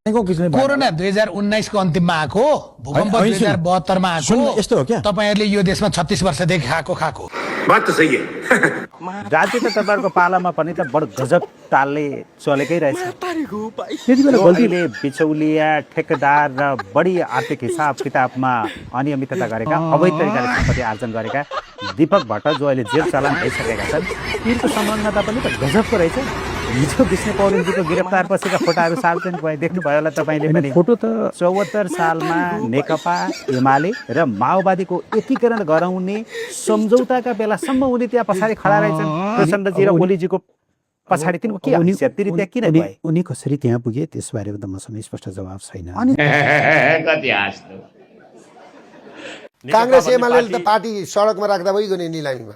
Corona 2019 को अन्तिममा आएको, भूकम्प 2072 मा आएको। यस्तो हो क्या? तपाईहरुले यो देशमा 36 वर्षदेखि खाएको बात त सही है। राज्य त तपाईहरुको पालामा पनि त बड गजब तालले चलेकै रहेछ। त्यति बेला गल्तीले बिचौलिया ठेकेदार र बढी आर्थिक हिसाब किताबमा अनियमितता गरेका, अवैध तरिकाले सम्पत्ति आर्जन गरेका दीपक भट्ट जो अहिले जेल चलान भइसकेका छन्, तिनको संलग्नता पनि त गजबको रहेछ। हिजो विष्णु पौडेलजीको गिरफ्तार पछिका फोटाहरू सार्वजनिक भए देख्नुभयो होला तपाईँले पनि। फोटो त 74 सालमा नेकपा एमाले र माओवादीको एकीकरण गराउने सम्झौताका बेलासम्म उनी त्यहाँ पछाडि खडा रहेछन्। प्रचण्डजी र ओलीजीको पछाडि तिनको के हैसियत तिनी त्यहाँ किन भए? उनी कसरी त्यहाँ पुगे त्यसबारेमा त मसँग स्पष्ट जवाब छैन। कांग्रेस एमाले त पार्टी सडकमा राख्दा भइगयो नि निलामीमा।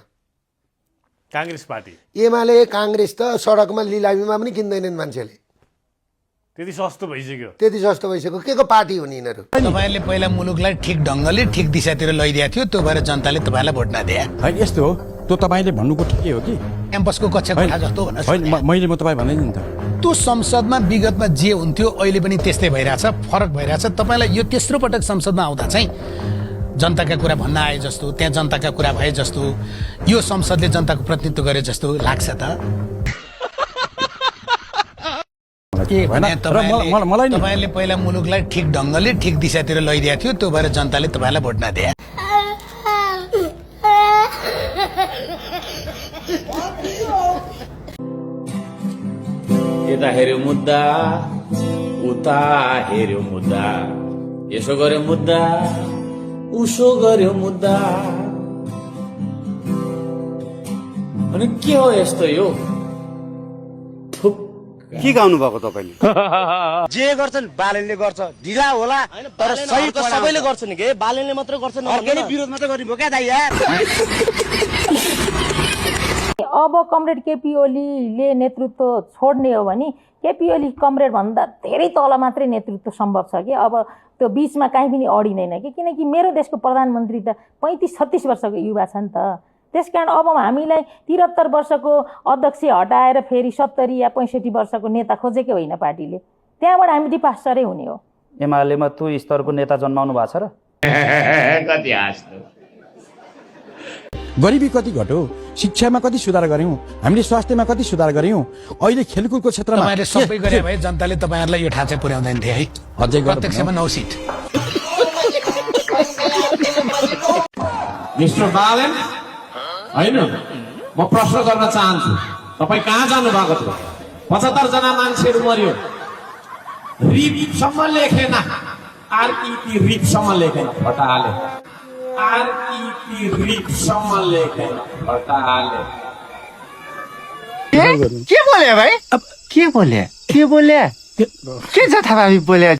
कांग्रेस पार्टी एमाले कांग्रेस त सडकमा लिलामीमा पनि किन्दैनन् मान्छेले। त्यति सस्तो भइसक्यो। त्यति सस्तो भइसक्यो। के को पार्टी हो नि यिनीहरू? तपाईहरुले पहिला मुलुकलाई ठिक ढंगले ठिक दिशातिर लैदिएको थियो, त्यो भएर जनताले तपाईलाई भोट नदिए। हैन यस्तो हो, त्यो तपाईले भन्नुको ठिकै हो कि क्याम्पसको कक्षा कोठा जस्तो भन्नुस्। हैन मैले म तपाईलाई भन्दै नि त। त्यो संसदमा विगतमा जे हुन्थ्यो अहिले पनि त्यस्तै भइरहेछ, फरक भइरहेछ। तपाईलाई यो तेस्रो पटक संसदमा आउँदा चाहिँ जनताका कुरा भन्न आए जस्तो, त्यहाँ जनताका कुरा भए जस्तो, यो संसदले जनताको प्रतिनिधित्व गरे जस्तो लाग्छ त? के भने तपाईले पहिला मुलुकलाई ठिक ढंगले ठिक दिशातिर लैदिएको थियो, त्यो भएर जनताले तपाईलाई भोट नदिए। यता हेर्यो मुद्दा, उता हेर्यो मुद्दा, यसो गर्यो मुद्दा, उसो गर्यो मुद्दा, अनि के हो यस्तो यो? के गाउनु भएको तपाईले? जे गर्छन् बालेनले गर्छ, ढिला होला तर सही सबैले गर्छन् के? बालेनले मात्र गर्छन्, अर्कोले विरोध मात्र गरिबो क्या दाइ यार। अब कमरेड केपी ओलीले नेतृत्व छोड्ने हो भने केपी ओली कमरेड भन्दा धेरै तल मात्रै नेतृत्व सम्भव छ कि। अब त्यो बीचमा काहीँ पनि अडिँदैन कि, किनकि मेरो देशको प्रधानमन्त्री त 35-36 वर्षको युवा छ नि त। त्यसकारण अब हामीलाई 73 वर्षको अध्यक्ष हटाएर फेरि 70 या 65 वर्षको नेता खोजेकै होइन पार्टीले। त्यहाँबाट हामी डिपास्टरै हुने हो। एमालेमा त्यो स्तरको नेता जन्माउनु भएको छ र? कति हाँस्नु। गरिबी कति घट्यो, शिक्षामा कति सुधार गर्यौं, हामीले स्वास्थ्यमा कति सुधार गर्यौं, अहिले खेलकुदको क्षेत्रमा तपाईहरुले सबै गरे भए जनताले तपाईहरुलाई यो ठाउँ चाहिँ पुर्याउँदैन थिए है। अझै प्रत्यक्षमा 9 सिट। मिस्टर बालेन, हैन म प्रश्न गर्न चाहन्छु, तपाई कहाँ जानु भएको थियो? 75 जना मान्छेहरू मर्यो, रिपसम्म लेखेन, आरईपी रिपसम्म लेखेन, फटाले आरईपी रिपसम्म लेखेन, फटाले। के बोले भाइ? अब के बोले? के छ थाहा बोले?